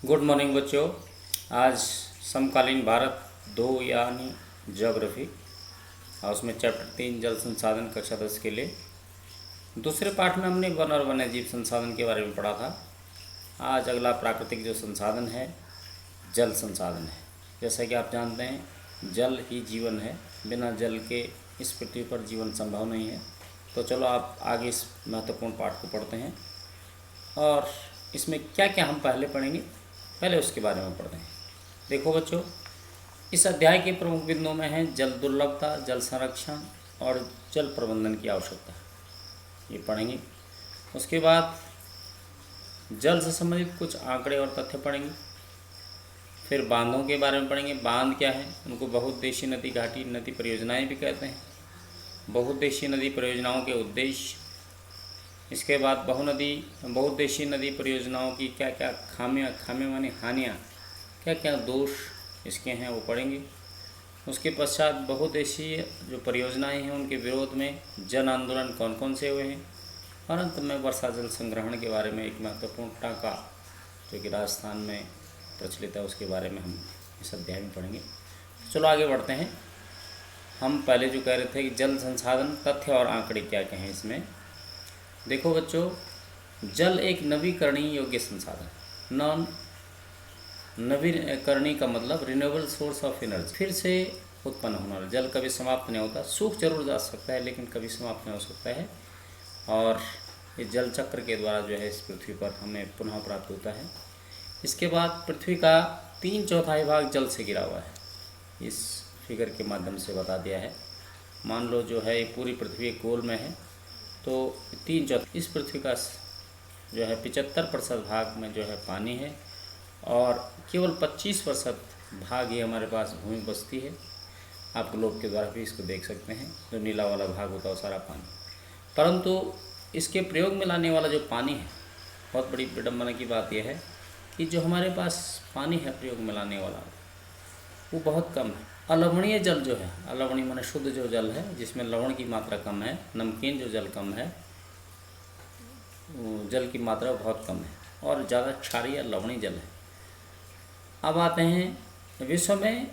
Good morning बच्चों। आज समकालीन भारत 2 यानी ज्योग्राफी और उसमें चैप्टर 3 जल संसाधन कक्षा 10 के लिए दूसरे पाठ में हमने वन और वन्यजीव संसाधन के बारे में पढ़ा था। आज अगला प्राकृतिक जो संसाधन है जल संसाधन है। जैसा कि आप जानते हैं जल ही जीवन है, बिना जल के इस पृथ्वी पर जीवन संभव नहीं है। तो चलो आप आगे इस महत्वपूर्ण पाठ को पढ़ते हैं और इसमें क्या क्या हम पहले पढ़ेंगे, पहले उसके बारे में पढ़ते हैं। देखो बच्चों, इस अध्याय के प्रमुख बिंदुओं में हैं जल दुर्लभता, जल संरक्षण और जल प्रबंधन की आवश्यकता, ये पढ़ेंगे। उसके बाद जल से संबंधित कुछ आंकड़े और तथ्य पढ़ेंगे। फिर बांधों के बारे में पढ़ेंगे। बांध क्या है, उनको बहुउद्देशीय नदी घाटी नदी परियोजनाएं भी कहते हैं। बहुउद्देशीय नदी परियोजनाओं के उद्देश्य, इसके बाद बहुउद्देशीय नदी परियोजनाओं की क्या क्या खामियां माने हानियाँ, क्या क्या दोष इसके हैं वो पढ़ेंगे। उसके पश्चात बहुउद्देशीय जो परियोजनाएं हैं उनके विरोध में जन आंदोलन कौन कौन से हुए हैं, और अंत में वर्षा जल संग्रहण के बारे में एक महत्वपूर्ण टाँका जो कि राजस्थान में प्रचलित है उसके बारे में हम इस अध्याय में पढ़ेंगे। चलो आगे बढ़ते हैं। हम पहले जो कह रहे थे कि जल संसाधन तथ्य और आंकड़े क्या क्या हैं इसमें। देखो बच्चों, जल एक नवीकरणीय योग्य संसाधन, नवीकरणीय का मतलब रिन्यूएबल सोर्स ऑफ एनर्जी, फिर से उत्पन्न होना वाला। जल कभी समाप्त नहीं होता, सूख जरूर जा सकता है लेकिन कभी समाप्त नहीं हो सकता है, और इस जल चक्र के द्वारा जो है इस पृथ्वी पर हमें पुनः प्राप्त होता है। इसके बाद पृथ्वी का 3/4 भाग जल से घिरा हुआ है, इस फिगर के माध्यम से बता दिया है। मान लो जो है पूरी पृथ्वी एक गोल में है तो 3/4 इस पृथ्वी का जो है 75% भाग में जो है पानी है, और केवल 25% भाग ही हमारे पास भूमि बसती है। आप ग्लोब के द्वारा भी इसको देख सकते हैं, जो नीला वाला भाग होता है वो सारा पानी। परंतु इसके प्रयोग में लाने वाला जो पानी है, बहुत बड़ी विडम्बना की बात यह है कि जो हमारे पास पानी है प्रयोग में लाने वाला वो बहुत कम है। अलवणीय जल जो है, अलवणीय माने शुद्ध जो जल है जिसमें लवण की मात्रा कम है, नमकीन जो जल कम है, जल की मात्रा बहुत कम है, और ज़्यादा क्षारीय लवणीय जल है। अब आते हैं विश्व में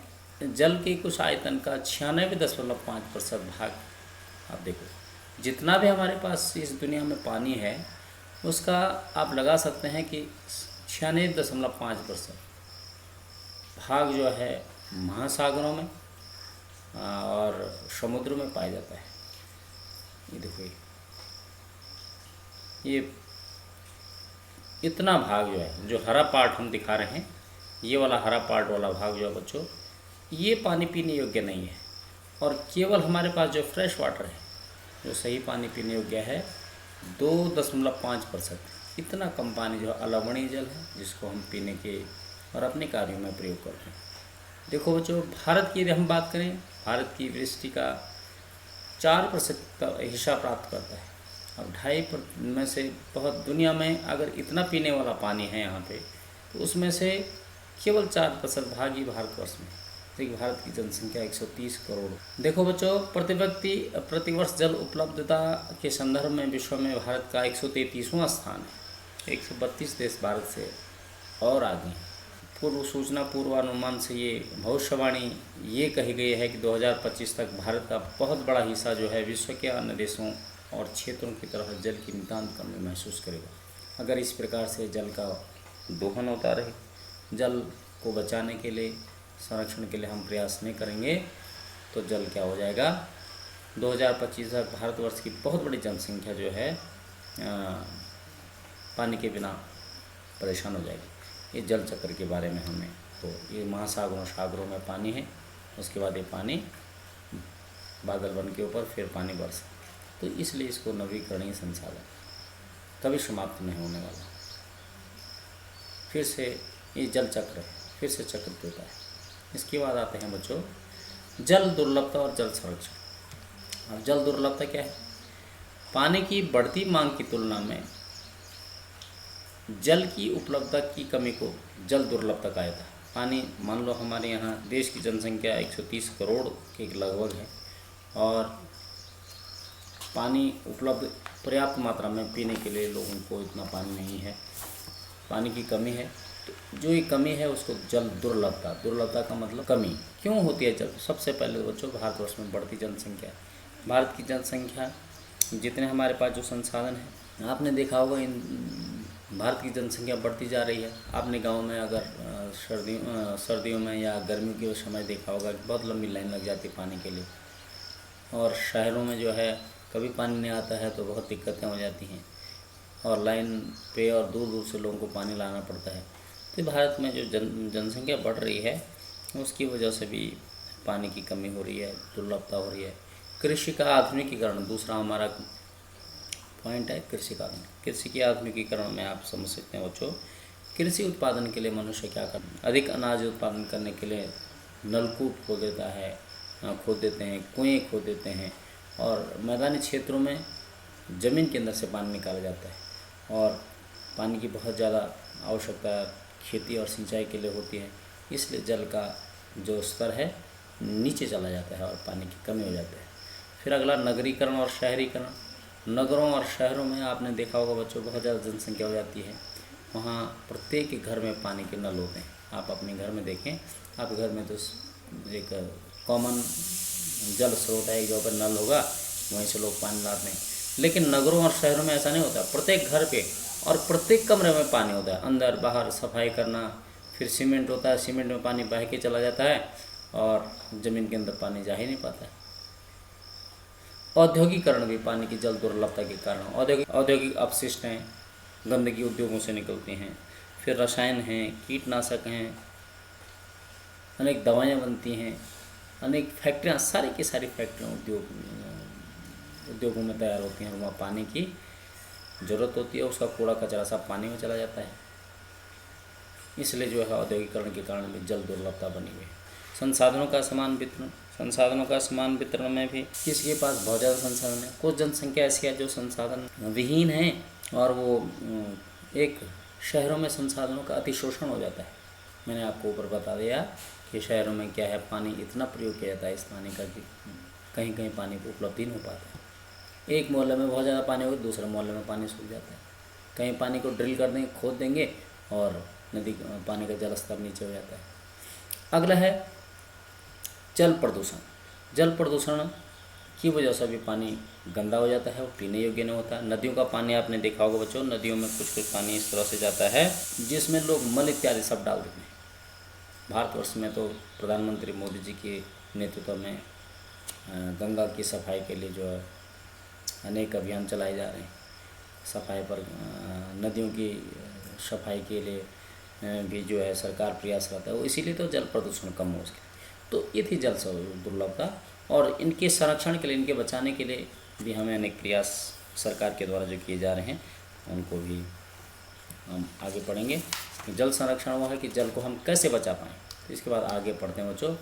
जल के कुछ आयतन का 96.5% भाग। आप देखो जितना भी हमारे पास इस दुनिया में पानी है उसका आप लगा सकते हैं कि 96.5% भाग जो है महासागरों में और समुद्र में पाया जाता है। ये देखो, ये इतना भाग जो है, जो हरा पार्ट हम दिखा रहे हैं, ये वाला हरा पार्ट वाला भाग जो है बच्चों, ये पानी पीने योग्य नहीं है। और केवल हमारे पास जो फ्रेश वाटर है, जो सही पानी पीने योग्य है, 2.5%। इतना कम पानी जो अलवणीय जल है जिसको हम पीने के और अपने कार्यों में प्रयोग करते हैं। देखो बच्चों, भारत की यदि हम बात करें, भारत की वृष्टि का 4% का हिस्सा प्राप्त करता है, और 2.5% में से बहुत दुनिया में अगर इतना पीने वाला पानी है यहाँ पे, तो उसमें से केवल 4% भाग ही भारतवर्ष में। देखिए भारत की जनसंख्या 130 करोड़। देखो बच्चों, प्रतिवर्ष जल उपलब्धता के संदर्भ में विश्व में भारत का 133वां स्थान है। 132 देश भारत से और आगे हैं। पूर्व सूचना पूर्वानुमान से ये भविष्यवाणी ये कही गई है कि 2025 तक भारत का बहुत बड़ा हिस्सा जो है विश्व के अन्य देशों और क्षेत्रों की तरह जल की नितांत कमी महसूस करेगा। अगर इस प्रकार से जल का दोहन होता रहे, जल को बचाने के लिए, संरक्षण के लिए हम प्रयास नहीं करेंगे, तो जल क्या हो जाएगा, 2025 तक भारतवर्ष की बहुत बड़ी जनसंख्या जो है पानी के बिना परेशान हो जाएगी। ये जल चक्र के बारे में हमें, तो ये महासागरों सागरों में पानी है, उसके बाद ये पानी बादल बन के ऊपर फिर पानी बरसा, तो इसलिए इसको नवीकरणीय संसाधन कभी समाप्त नहीं होने वाला। फिर से ये जल चक्र है, फिर से चक्रित होता है। इसके बाद आते हैं बच्चों जल दुर्लभता और जल संरक्षण। अब जल दुर्लभता क्या है, पानी की बढ़ती मांग की तुलना में जल की उपलब्धता की कमी को जल दुर्लभता कहा जाता है। पानी, मान लो हमारे यहाँ देश की जनसंख्या 130 करोड़ के लगभग है, और पानी उपलब्ध पर्याप्त मात्रा में पीने के लिए लोगों को इतना पानी नहीं है, पानी की कमी है, तो जो ये कमी है उसको जल दुर्लभता, दुर्लभता का मतलब कमी क्यों होती है जल। सबसे पहले तो बच्चों भारतवर्ष में बढ़ती जनसंख्या है। भारत की जनसंख्या, जितने हमारे पास जो संसाधन है, आपने देखा होगा इन भारत की जनसंख्या बढ़ती जा रही है। आपने गांव में अगर सर्दियों में या गर्मियों के समय देखा होगा कि बहुत लंबी लाइन लग जाती है पानी के लिए, और शहरों में जो है कभी पानी नहीं आता है तो बहुत दिक्कतें हो जाती हैं, और लाइन पे और दूर दूर से लोगों को पानी लाना पड़ता है। तो भारत में जो जनसंख्या बढ़ रही है उसकी वजह से भी पानी की कमी हो रही है, दुर्लभता हो रही है। कृषि का आधुनिकीकरण दूसरा हमारा पॉइंट है, कृषि का कृषि के आधुनिकीकरण में आप समझ सकते हैं बच्चों, कृषि उत्पादन के लिए मनुष्य क्या करता है, अधिक अनाज उत्पादन करने के लिए नलकूप खोद देता है, खोद देते हैं, कुएँ खोद देते हैं, और मैदानी क्षेत्रों में ज़मीन के अंदर से पानी निकाला जाता है। और पानी की बहुत ज़्यादा आवश्यकता खेती और सिंचाई के लिए होती है, इसलिए जल का जो स्तर है नीचे चला जाता है और पानी की कमी हो जाती है। फिर अगला नगरीकरण और शहरीकरण। नगरों और शहरों में आपने देखा होगा बच्चों बहुत ज़्यादा जनसंख्या हो जाती है, वहाँ प्रत्येक घर में पानी के नल होते हैं। आप अपने घर में देखें, आप घर में तो एक कॉमन जल स्रोत है, एक जगह पर नल होगा, वहीं से लोग पानी लाते हैं। लेकिन नगरों और शहरों में ऐसा नहीं होता, प्रत्येक घर पे और प्रत्येक कमरे में पानी होता है। अंदर बाहर सफाई करना, फिर सीमेंट होता है, सीमेंट में पानी बह के चला जाता है और ज़मीन के अंदर पानी जा ही नहीं पाता है। औद्योगिकरण भी पानी की जल दुर्लभता के कारण। औद्योगिक अपशिष्ट हैं, गंदगी उद्योगों से निकलती हैं, फिर रसायन हैं, कीटनाशक हैं, अनेक दवाइयाँ बनती हैं, अनेक फैक्ट्रियाँ, सारी की सारी फैक्ट्रियाँ उद्योगों में तैयार होती हैं, वहाँ पानी की ज़रूरत होती है, उसका कूड़ा कचरा सब पानी में चला जाता है। इसलिए जो है औद्योगिकरण के कारण भी जल दुर्लभता बनी हुई है। संसाधनों का समान वितरण। संसाधनों का समान वितरण में भी किसी के पास बहुत ज़्यादा संसाधन है, कुछ जनसंख्या ऐसी है जो संसाधन विहीन है, और वो एक शहरों में संसाधनों का अतिशोषण हो जाता है। मैंने आपको ऊपर बता दिया कि शहरों में क्या है, पानी इतना प्रयोग किया जाता है इस पानी का कि कहीं कहीं पानी को उपलब्ध ही नहीं हो पाता है। एक मोहल्ले में बहुत ज़्यादा पानी होगा, दूसरे मोहल्ले में पानी सूख जाता है। कहीं पानी को ड्रिल कर देंगे, खोद देंगे, और नदी पानी का जल स्तर नीचे हो जाता है। अगला है जल प्रदूषण। जल प्रदूषण की वजह से भी पानी गंदा हो जाता है और पीने योग्य नहीं होता। नदियों का पानी आपने देखा होगा बच्चों, नदियों में कुछ कुछ पानी इस तरह से जाता है जिसमें लोग मल इत्यादि सब डाल देते हैं। भारतवर्ष में तो प्रधानमंत्री मोदी जी के नेतृत्व में गंगा की सफाई के लिए जो है अनेक अभियान चलाए जा रहे हैं। सफाई पर नदियों की सफाई के लिए भी जो है सरकार प्रयासरत है, वो इसीलिए तो जल प्रदूषण कम हो सके। तो ये थी जल दुर्लभता, और इनके संरक्षण के लिए, इनके बचाने के लिए भी हमें अनेक प्रयास सरकार के द्वारा जो किए जा रहे हैं उनको भी हम आगे पढ़ेंगे। जल संरक्षण वो है कि जल को हम कैसे बचा पाएँ। तो इसके बाद आगे पढ़ते हैं बच्चों।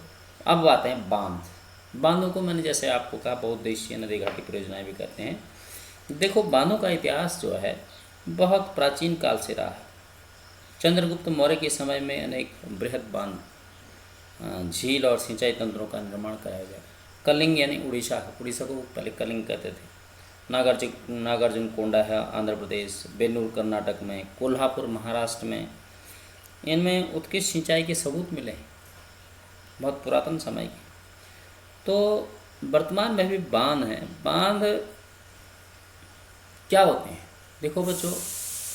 अब आते हैं बांध। बांधों को मैंने जैसे आपको कहा बहुउद्देशीय नदी घाटी परियोजनाएँ भी कहते हैं। देखो बांधों का इतिहास जो है बहुत प्राचीन काल से रहा है। चंद्रगुप्त मौर्य के समय में अनेक बृहद बांध, झील और सिंचाई तंत्रों का निर्माण कराया गया। कलिंग यानी उड़ीसा को पहले कलिंग कहते थे। नागार्जुन कोंडा है आंध्र प्रदेश, बेलूर कर्नाटक में, कोल्हापुर महाराष्ट्र में, इनमें उत्कृष्ट सिंचाई के सबूत मिले हैं, बहुत पुरातन समय के। तो वर्तमान में भी बांध हैं। बांध क्या होते हैं? देखो बच्चों,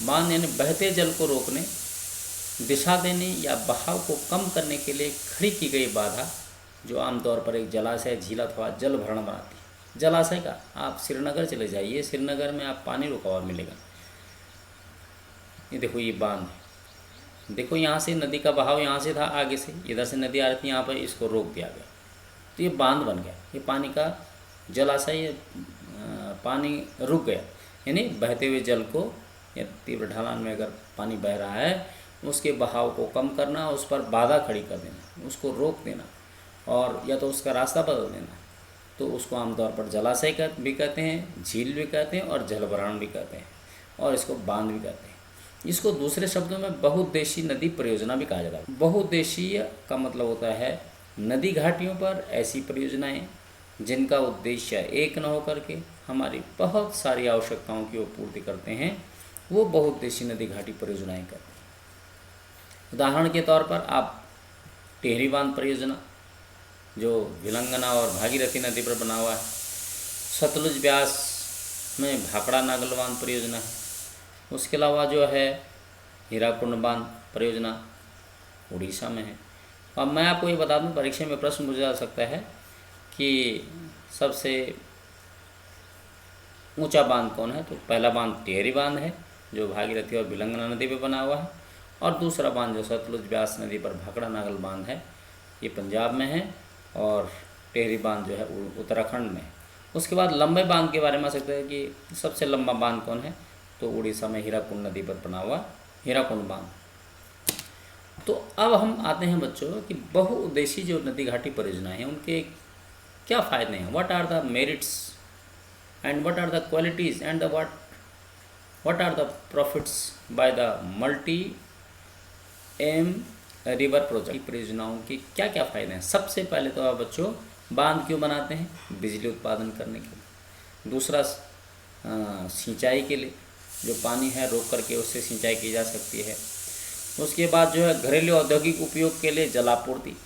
बांध यानी बहते जल को रोकने, दिशा देने या बहाव को कम करने के लिए खड़ी की गई बाधा, जो आमतौर पर एक जलाशय, झील अथवा जल भरण बनाती है। जलाशय का आप श्रीनगर चले जाइए, श्रीनगर में आप पानी रुका हुआ मिलेगा। ये देखो, ये बांध है। देखो यहाँ से नदी का बहाव यहाँ से था, आगे से इधर से नदी आ रही थी, यहाँ पर इसको रोक दिया गया, तो ये बांध बन गया। ये पानी का जलाशय, पानी रुक गया, यानी बहते हुए जल को, या तीव्र ढलान में अगर पानी बह रहा है उसके बहाव को कम करना, उस पर बाधा खड़ी कर देना, उसको रोक देना, और या तो उसका रास्ता बदल देना। तो उसको आमतौर पर जलाशय भी कहते हैं, झील भी कहते हैं, और जलभरण भी कहते हैं, और इसको बांध भी कहते हैं। इसको दूसरे शब्दों में बहुउद्देशीय नदी परियोजना भी कहा जाता है। बहुउद्देशीय का मतलब होता है नदी घाटियों पर ऐसी परियोजनाएं जिनका उद्देश्य एक न होकर के हमारी बहुत सारी आवश्यकताओं की वो पूर्ति करते हैं, वो बहुउद्देशीय नदी घाटी परियोजनाएं करते हैं। उदाहरण के तौर पर आप टिहरी बांध परियोजना जो भिलंगना और भागीरथी नदी पर बना हुआ है, सतलुज ब्यास में भाखड़ा नागल बांध परियोजना है, उसके अलावा जो है हीराकुंड बांध परियोजना उड़ीसा में है। अब मैं आपको ये बता दूं, परीक्षा में प्रश्न पूछा जा सकता है कि सबसे ऊंचा बांध कौन है, तो पहला बांध टिहरी बांध है जो भागीरथी और भिलंगना नदी पे बना हुआ है, और दूसरा बांध जो सतलुज ब्यास नदी पर भाखड़ा नागल बांध है ये पंजाब में है, और टिहरी बांध जो है उत्तराखंड में है। उसके बाद लंबे बांध के बारे में आ सकता है कि सबसे लंबा बांध कौन है, तो उड़ीसा में हीराकुंड नदी पर बना हुआ हीराकुंड बांध। तो अब हम आते हैं बच्चों कि बहुउद्देशीय जो नदी घाटी परियोजनाएं हैं उनके क्या फ़ायदे हैं, what are the merits and what are the qualities and the what are the profits by the multi um river project परियोजनाओं के क्या क्या फ़ायदे हैं। सबसे पहले तो आप बच्चों बांध क्यों बनाते हैं, बिजली उत्पादन करने के लिए। दूसरा सिंचाई के लिए, जो पानी है रोक करके उससे सिंचाई की जा सकती है। उसके बाद जो है घरेलू औद्योगिक उपयोग के लिए जलापूर्ति,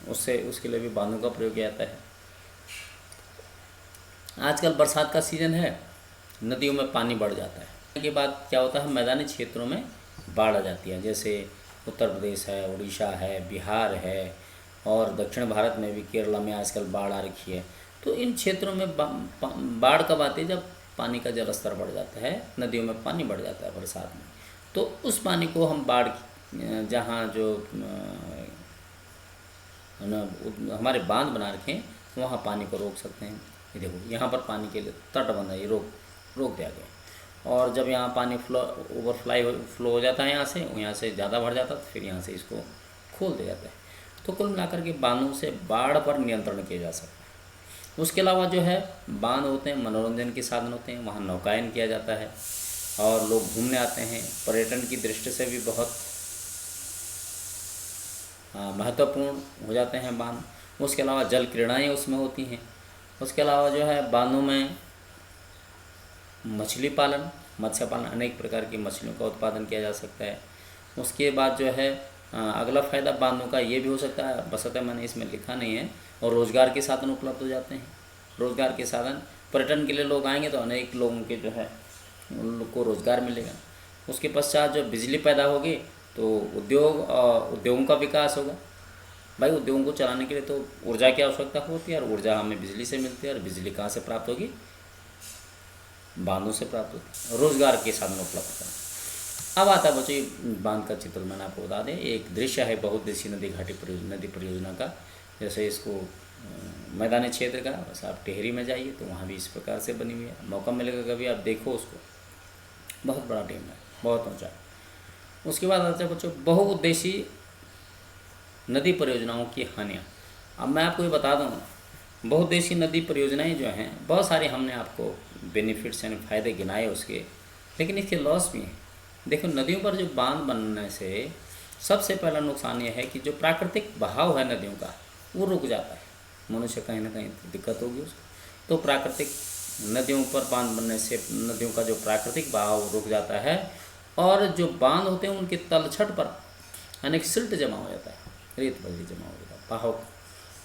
उसके लिए भी बांधों का प्रयोग किया जाता है। आजकल बरसात का सीज़न है, नदियों में पानी बढ़ जाता है, के बाद क्या होता है मैदानी क्षेत्रों में बाढ़ आ जाती है, जैसे उत्तर प्रदेश है, उड़ीसा है, बिहार है, और दक्षिण भारत में भी केरला में आजकल बाढ़ आ रखी है। तो इन क्षेत्रों में बाढ़ कब आती है, जब पानी का जल स्तर बढ़ जाता है, नदियों में पानी बढ़ जाता है बरसात में। तो उस पानी को हम बाढ़ जहाँ जो हमारे बांध बना रखे हैं वहाँ पानी को रोक सकते हैं। ये देखो यहाँ पर पानी के लिए तटबंध है, ये रोक दिया गया। और जब यहाँ पानी फ्लो हो जाता है यहाँ से ज़्यादा बढ़ जाता है, तो फिर यहाँ से इसको खोल दिया जाता है। तो कुल मिलाकर के बांधों से बाढ़ पर नियंत्रण किया जा सकता है। उसके अलावा जो है बांध होते हैं मनोरंजन के साधन होते हैं, वहाँ नौकायन किया जाता है और लोग घूमने आते हैं। पर्यटन की दृष्टि से भी बहुत महत्वपूर्ण हो जाते हैं बांध। उसके अलावा जल क्रीड़ाएँ उसमें होती हैं। उसके अलावा जो है बांधों में मछली पालन, मत्स्य पालन, अनेक प्रकार की मछलियों का उत्पादन किया जा सकता है। उसके बाद जो है अगला फ़ायदा बांधों का ये भी हो सकता है, बशर्ते मैंने इसमें लिखा नहीं है, और रोज़गार के साधन उपलब्ध हो जाते हैं। रोज़गार के साधन, पर्यटन के लिए लोग आएंगे तो अनेक लोगों के जो है उन लोग को रोज़गार मिलेगा। उसके पश्चात जो बिजली पैदा होगी तो उद्योगों का विकास होगा। भाई उद्योगों को चलाने के लिए तो ऊर्जा की आवश्यकता होती है, और ऊर्जा हमें बिजली से मिलती है, और बिजली कहाँ से प्राप्त होगी, बांधों से प्राप्त होती है। रोज़गार के साधन उपलब्ध करें। अब आता है बच्चों बांध का चित्र, मैंने आपको बता दें, एक दृश्य है बहुउद्देशीय नदी घाटी नदी परियोजना का। जैसे इसको मैदानी क्षेत्र का, बस आप टिहरी में जाइए तो वहाँ भी इस प्रकार से बनी हुई है। मौका मिलेगा कभी आप देखो उसको, बहुत बड़ा डैम है, बहुत ऊँचा। उसके बाद आता है बच्चों बहुउद्देशीय नदी परियोजनाओं की हानियाँ। अब मैं आपको ये बता दूँ, बहुउद्देशीय नदी परियोजनाएँ जो हैं बहुत सारे हमने आपको बेनिफिट्स यानी फ़ायदे गिनाए उसके, लेकिन इसके लॉस भी हैं। देखो नदियों पर जो बांध बनने से सबसे पहला नुकसान ये है कि जो प्राकृतिक बहाव है नदियों का वो रुक जाता है। मनुष्य कहीं ना कहीं दिक्कत होगी उसको। तो प्राकृतिक नदियों पर बांध बनने से नदियों का जो प्राकृतिक बहाव रुक जाता है, और जो बांध होते हैं उनके तलछट पर अनेक सिल्ट जमा हो जाता है, रेत बजरी जमा हो जाता है, बहाव,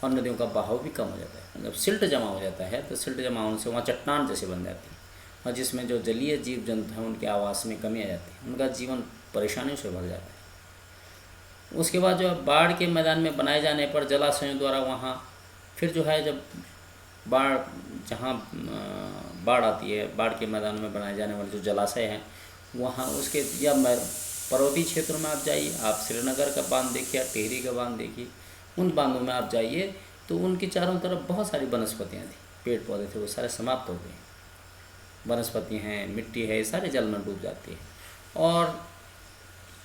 और नदियों का बहाव भी कम हो जाता है। जब सिल्ट जमा हो जाता है तो सिल्ट जमा होने से वहाँ चट्टान जैसे बन जाती है, और जिसमें जो जलीय जीव जंतु हैं उनके आवास में कमी आ जाती है, उनका जीवन परेशानियों से भर जाता है। उसके बाद जो बाढ़ के मैदान में बनाए जाने पर जलाशयों द्वारा वहाँ फिर जो है जब जहाँ बाढ़ आती है, बाढ़ के मैदान में बनाए जाने वाले जो जलाशय हैं वहाँ उसके या पर्वतीय क्षेत्रों में आप जाइए, आप श्रीनगर का बांध देखिए या टिहरी का बांध देखिए, उन बांधों में आप जाइए तो उनकी चारों तरफ बहुत सारी वनस्पतियाँ थी, पेड़ पौधे थे, वो सारे समाप्त हो गए। वनस्पति हैं, मिट्टी है, सारे जल में डूब जाती है और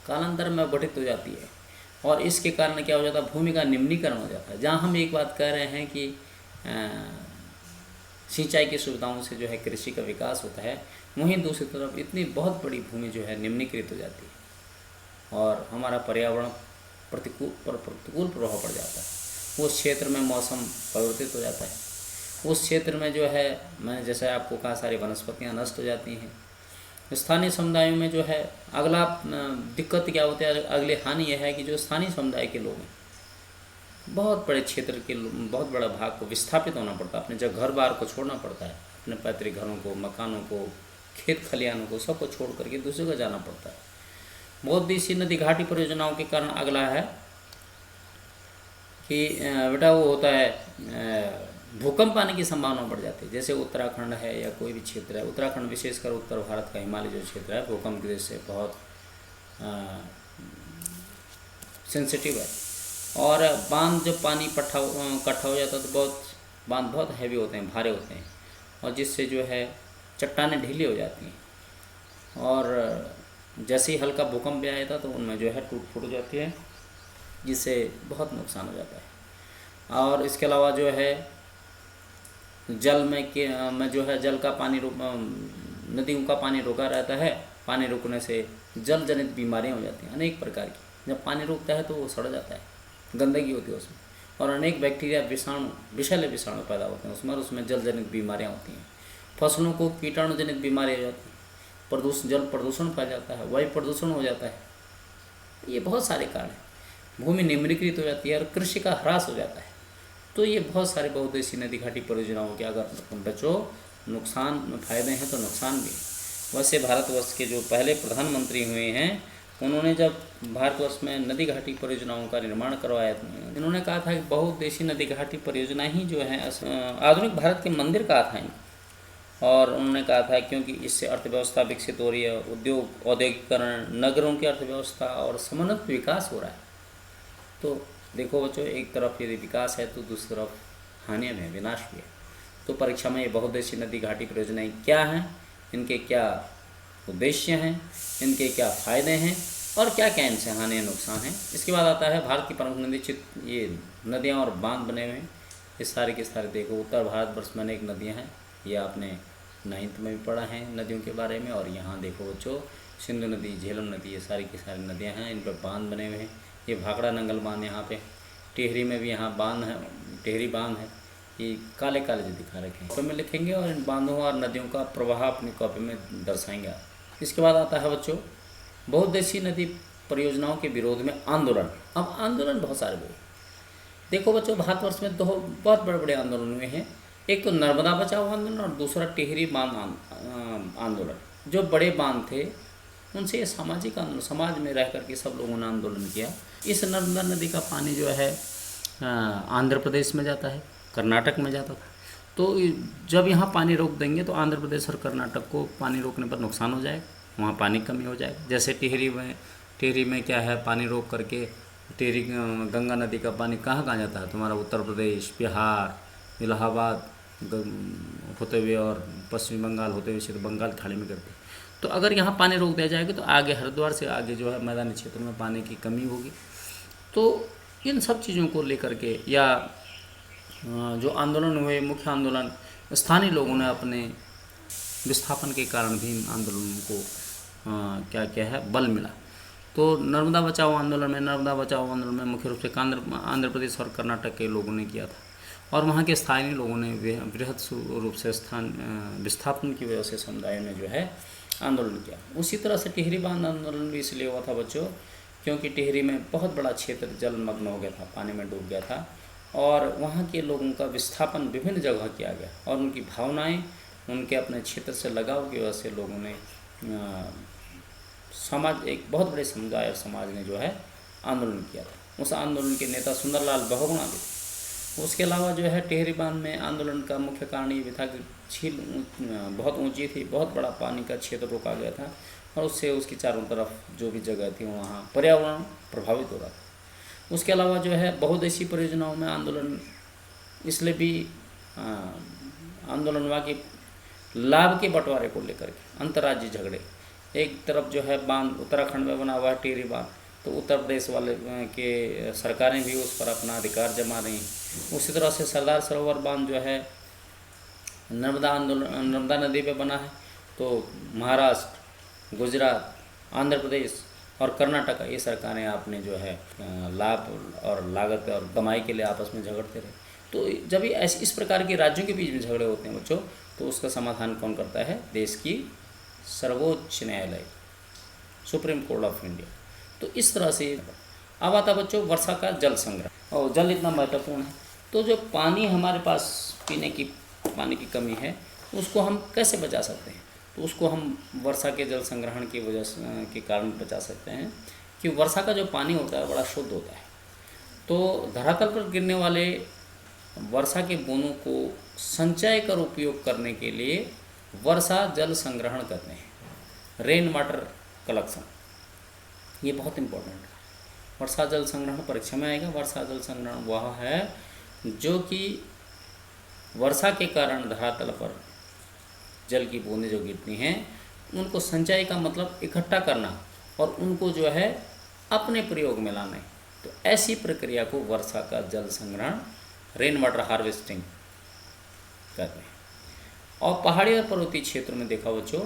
कालांतर में गठित हो जाती है। और इसके कारण क्या हो जाता है, भूमि का निम्नीकरण हो जाता है। जहाँ हम एक बात कह रहे हैं कि सिंचाई की सुविधाओं से जो है कृषि का विकास होता है, वहीं दूसरी तरफ इतनी बहुत बड़ी भूमि जो है निम्नीकृत हो जाती है और हमारा पर्यावरण प्रतिकूल प्रभाव पड़ जाता है। उस क्षेत्र में मौसम परिवर्तित हो जाता है। उस क्षेत्र में जो है मैंने जैसे आपको कहा सारी वनस्पतियाँ नष्ट हो जाती हैं स्थानीय समुदायों में जो है अगला दिक्कत क्या होती है, अगली हानि यह है कि जो स्थानीय समुदाय के लोग हैं, बहुत बड़े क्षेत्र के बहुत बड़ा भाग को विस्थापित होना पड़ता है, अपने जगह घर बार को छोड़ना पड़ता है, अपने पैतृक घरों को, मकानों को, खेत खलिहानों को, सबको छोड़ करके दूसरी जगह जाना पड़ता है। बहुउद्देशीय नदी घाटी परियोजनाओं के कारण अगला है कि बेटा वो होता है भूकंप आने की संभावना बढ़ जाती है। जैसे उत्तराखंड है या कोई भी क्षेत्र है, उत्तराखंड विशेषकर उत्तर भारत का हिमालय जो क्षेत्र है भूकंप की वजह से बहुत सेंसिटिव है। और बांध जब पानी इकट्ठा हो जाता है तो बांध बहुत हैवी होते हैं, भारे होते हैं, और जिससे जो है चट्टानें ढीली हो जाती हैं, और जैसे ही हल्का भूकंप भी आया था तो उनमें जो है टूट फूट हो जाती है, जिससे बहुत नुकसान हो जाता है। और इसके अलावा जो है जल में जो है जल का पानी नदियों का पानी रुका रहता है, पानी रुकने से जल जनित बीमारियाँ हो जाती हैं अनेक प्रकार की। जब पानी रुकता है तो वो सड़ जाता है, गंदगी होती है उसमें, और अनेक बैक्टीरिया विषैले विषाणु पैदा होते हैं उसमें, और उसमें जल जनित बीमारियाँ होती हैं। फसलों को कीटाणु जनित बीमारी हो जाती है, जल प्रदूषण फैल जाता है, वायु प्रदूषण हो जाता है, ये बहुत सारे कारण हैं। भूमि निम्नलिखित हो जाती है और कृषि का ह्रास हो जाता है। तो ये बहुत सारे बहुउद्देशीय नदी घाटी परियोजनाओं के अगर बच्चों नुकसान फायदे हैं तो नुकसान भी। वैसे भारतवर्ष के जो पहले प्रधानमंत्री हुए हैं, उन्होंने जब भारतवर्ष में नदी घाटी परियोजनाओं का निर्माण करवाया, इन्होंने कहा था कि बहुउद्देशीय नदी घाटी परियोजना ही जो है आधुनिक भारत के मंदिर कहा था इनको। और उन्होंने कहा था क्योंकि इससे अर्थव्यवस्था विकसित हो रही है, औद्योगिकरण, नगरों की अर्थव्यवस्था और समन्वित विकास हो रहा है। तो देखो बच्चों, एक तरफ यदि विकास है तो दूसरी तरफ हानि में विनाश भी है। तो परीक्षा में ये बहुउद्देशीय नदी घाटी परियोजनाएँ क्या हैं, इनके क्या उद्देश्य हैं, इनके क्या फ़ायदे हैं और क्या क्या इनसे हानि नुकसान हैं। इसके बाद आता है भारत की प्रमुख नदी ये नदियाँ और बांध बने हुए हैं, ये सारे के सारे देखो उत्तर भारतवर्ष में अनेक नदियाँ हैं, ये आपने 9th में भी पढ़ा है नदियों के बारे में। और यहाँ देखो बच्चों सिंधु नदी, झेलम नदी, ये सारी की सारी नदियाँ हैं, इन पर बांध बने हुए हैं। ये भाखड़ा नंगल बांध यहाँ पे, टिहरी में भी यहाँ बांध है, टिहरी बांध है, ये काले काले जो दिखा रखे हैं, कॉपी में लिखेंगे और इन बांधों और नदियों का प्रवाह अपनी कॉपी में दर्शाएंगे। इसके बाद आता है बच्चों बहुउद्देशीय नदी परियोजनाओं के विरोध में आंदोलन। अब आंदोलन बहुत सारे हुए। देखो बच्चों, भारतवर्ष में दो बहुत बड़े बड़े आंदोलन हुए हैं, एक तो नर्मदा बचाओ आंदोलन और दूसरा टिहरी बांध आंदोलन। जो बड़े बांध थे उनसे ये सामाजिक आंदोलन, समाज में रह करके सब लोगों ने आंदोलन किया। इस नर्मदा नदी का पानी जो है आंध्र प्रदेश में जाता है, कर्नाटक में जाता था। तो जब यहाँ पानी रोक देंगे तो आंध्र प्रदेश और कर्नाटक को पानी रोकने पर नुकसान हो जाएगा, वहाँ पानी कमी हो जाएगा। जैसे टिहरी में क्या है, पानी रोक करके टिहरी गंगा नदी का पानी कहाँ जाता है, तुम्हारा उत्तर प्रदेश, बिहार, इलाहाबाद होते हुए और पश्चिम बंगाल होते हुए सीधे बंगाल खाड़ी में करते। तो अगर यहाँ पानी रोक दिया जाएगा तो आगे हरिद्वार से आगे जो है मैदानी क्षेत्रों में पानी की कमी होगी। तो इन सब चीज़ों को लेकर के या जो आंदोलन हुए, मुख्य आंदोलन, स्थानीय लोगों ने अपने विस्थापन के कारण भी इन आंदोलनों को क्या क्या है बल मिला। तो नर्मदा बचाओ आंदोलन में मुख्य रूप से आंध्र प्रदेश और कर्नाटक के लोगों ने किया था, और वहाँ के स्थानीय लोगों ने बृहद रूप से विस्थापन की वजह से समुदाय ने जो है आंदोलन किया। उसी तरह से टिहरी बांध आंदोलन भी इसलिए हुआ था बच्चों, क्योंकि टिहरी में बहुत बड़ा क्षेत्र जलमग्न हो गया था, पानी में डूब गया था, और वहाँ के लोगों का विस्थापन विभिन्न जगह किया गया, और उनकी भावनाएं, उनके अपने क्षेत्र से लगाव की वजह से लोगों ने एक बहुत बड़े समुदाय और समाज ने जो है आंदोलन किया था। उस आंदोलन के नेता सुंदरलाल बहुगुणा भी थे। उसके अलावा जो है टिहरी बांध में आंदोलन का मुख्य कारण ये भी था कि झील बहुत ऊंची थी, बहुत बड़ा पानी का क्षेत्र रोका गया था, और उससे उसकी चारों तरफ जो भी जगह थी वहाँ पर्यावरण प्रभावित हो रहा था। उसके अलावा जो है बहुउद्देशीय परियोजनाओं में आंदोलन इसलिए भी आंदोलन हुआ कि लाभ के बंटवारे को लेकर के अंतर्राज्यीय झगड़े। एक तरफ जो है बांध उत्तराखंड में बना हुआ है टिहरी बांध, तो उत्तर प्रदेश वाले के सरकारें भी उस पर अपना अधिकार जमा रही। उसी तरह से सरदार सरोवर बांध जो है नर्मदा नदी पे बना है, तो महाराष्ट्र, गुजरात, आंध्र प्रदेश और कर्नाटक ये सरकारें आपने जो है लाभ और लागत और कमाई के लिए आपस में झगड़ते रहे। तो जब ये इस प्रकार के राज्यों के बीच में झगड़े होते हैं बच्चों, तो उसका समाधान कौन करता है? देश की सर्वोच्च न्यायालय, सुप्रीम कोर्ट ऑफ इंडिया। तो इस तरह से अब आता बच्चों वर्षा का जल संग्रह, और जल इतना महत्वपूर्ण है। तो जो पानी हमारे पास पीने की पानी की कमी है उसको हम कैसे बचा सकते हैं, तो उसको हम वर्षा के जल संग्रहण की वजह से के कारण बचा सकते हैं कि वर्षा का जो पानी होता है बड़ा शुद्ध होता है। तो धरातल पर गिरने वाले वर्षा के बूंदों को संचय कर उपयोग करने के लिए वर्षा जल संग्रहण करते हैं, रेन वाटर कलेक्शन। ये बहुत इम्पोर्टेंट है। वर्षा जल संग्रहण परीक्षा में आएगा। वर्षा जल संग्रहण वह है जो कि वर्षा के कारण धरातल पर जल की बूंदें जो गिरती हैं उनको संचय का मतलब इकट्ठा करना और उनको जो है अपने प्रयोग में लाना। तो ऐसी प्रक्रिया को वर्षा का जल संग्रहण, रेन वाटर हार्वेस्टिंग कहते हैं। और पहाड़ी और पर्वतीय क्षेत्र में देखा बच्चों,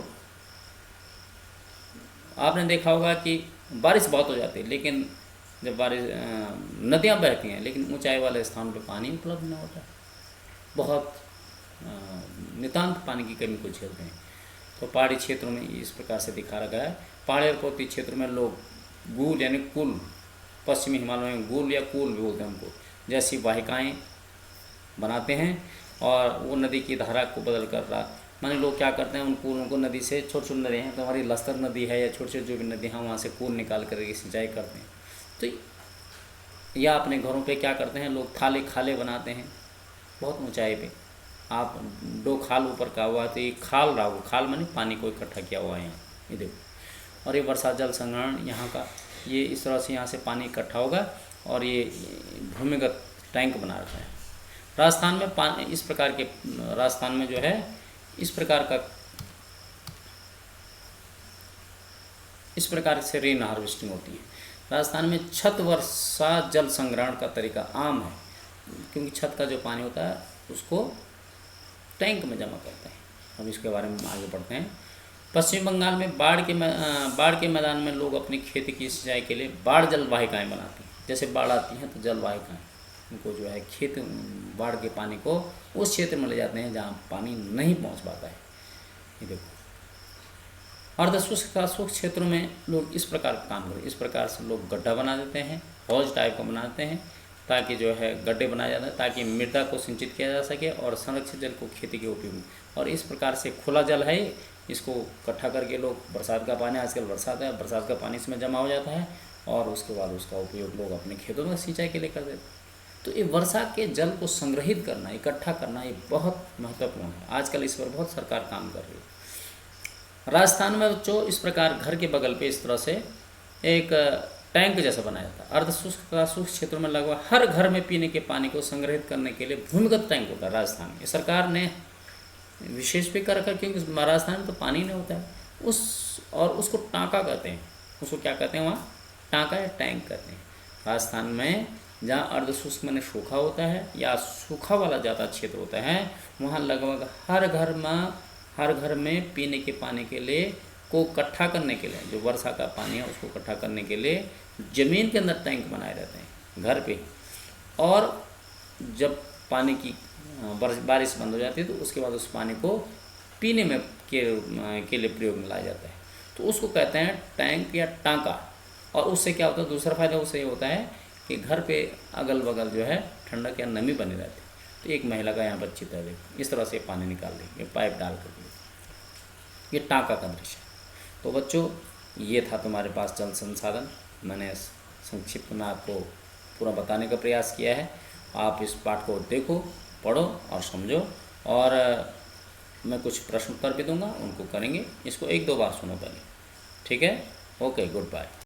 आपने देखा होगा कि बारिश बहुत हो जाती है, लेकिन जब बारिश नदियाँ बहती हैं लेकिन ऊंचाई वाले स्थान पर पानी उपलब्ध नहीं होता है, बहुत नितांत पानी की कमी को झेलते हैं। तो पहाड़ी क्षेत्रों में इस प्रकार से दिखा रखा है। पहाड़ी और पर्वतीय क्षेत्र में लोग गूल यानी कुल, पश्चिमी हिमालय में गूल या कूल भी बोलते हैं उनको, जैसी वाहिकाएँ बनाते हैं और वो नदी की धारा को बदल कर रहा माने लोग क्या करते हैं उन कूलों को, नदी से छोटे छोटे नदी हैं तो हमारी लस्तर नदी है या छोटे छोटे जो भी नदी हैं वहाँ से कूल निकाल कर सिंचाई करते हैं। तो या अपने घरों पे क्या करते हैं लोग, थाले खाले बनाते हैं बहुत ऊंचाई पे। आप 2 खाल ऊपर का हुआ तो ये खाल रहा, वो खाल माने पानी को इकट्ठा किया हुआ है यहाँ, ये देखो। और ये वर्षा जल संग्रहण यहाँ का, ये इस तरह से यहाँ से पानी इकट्ठा होगा और ये भूमिगत टैंक बना रखा है। राजस्थान में पानी इस प्रकार के, राजस्थान में जो है इस प्रकार से रेन हार्वेस्टिंग होती है। राजस्थान में छत वर्षा जल संग्रहण का तरीका आम है, क्योंकि छत का जो पानी होता है उसको टैंक में जमा करते हैं। अब इसके बारे में आगे बढ़ते हैं। पश्चिम बंगाल में बाढ़ के मैदान में लोग अपनी खेती की सिंचाई के लिए बाढ़ जल वाहिकाएँ बनाते हैं। जैसे बाढ़ आती हैं तो जल वाहिकाएँ उनको जो है खेत बाढ़ के पानी को उस क्षेत्र में ले जाते हैं जहाँ पानी नहीं पहुँच पाता है। ये देखो। अर्धशुष्क का शुष्क क्षेत्रों में लोग इस प्रकार का काम करते हैं। इस प्रकार से लोग गड्ढा बना देते हैं, हौज टाइप का बनाते हैं, ताकि जो है गड्ढे बनाए जाते हैं ताकि मृदा को सिंचित किया जा सके और संरक्षित जल को खेती के उपयोग में। और इस प्रकार से खुला जल है, इसको इकट्ठा करके लोग बरसात का पानी, आजकल बरसात है, बरसात का पानी इसमें जमा हो जाता है और उसके बाद उसका उपयोग लोग अपने खेतों में सिंचाई के लिए कर देते हैं। तो ये वर्षा के जल को संग्रहित करना, इकट्ठा करना, ये बहुत महत्वपूर्ण है। आजकल इस पर बहुत सरकार काम कर रही है। राजस्थान में बच्चों इस प्रकार घर के बगल पे इस तरह से एक टैंक जैसा बनाया जाता है। अर्धशुष्क का शुष्क क्षेत्रों में लगभग हर घर में पीने के पानी को संग्रहित करने के लिए भूमिगत टैंक होता है राजस्थान में। सरकार ने विशेष भी कर रखा, क्योंकि राजस्थान में तो पानी नहीं होता है और उसको टाँका कहते हैं। उसको क्या कहते हैं वहाँ, टाँका या टैंक कहते हैं। राजस्थान में जहाँ अर्धशुष्क माने सूखा होता है या सूखा वाला ज़्यादा क्षेत्र होता है, वहाँ लगभग हर घर में पीने के पानी के लिए को इकट्ठा करने के लिए, जो वर्षा का पानी है उसको इकट्ठा करने के लिए ज़मीन के अंदर टैंक बनाए रहते हैं घर पे। और जब पानी की बारिश बंद हो जाती है तो उसके बाद उस पानी को पीने में के लिए प्रयोग में लाया जाता है। तो उसको कहते हैं टैंक या टाँका। और उससे क्या होता है, दूसरा फायदा उससे ये होता है कि घर पे अगल बगल जो है ठंडक या नमी बनी रहती है। तो एक महिला का यहाँ पर चित्र है, देखो इस तरह से पानी निकाल रही है पाइप डाल कर, ये टाँका का दृश्य है। तो बच्चों ये था तुम्हारे पास जल संसाधन। मैंने संक्षिप्त में आपको पूरा बताने का प्रयास किया है। आप इस पाठ को देखो, पढ़ो और समझो, और मैं कुछ प्रश्न उत्तर भी दूंगा, उनको करेंगे। इसको 1-2 बार सुनो पहले, ठीक है? Okay, good bye.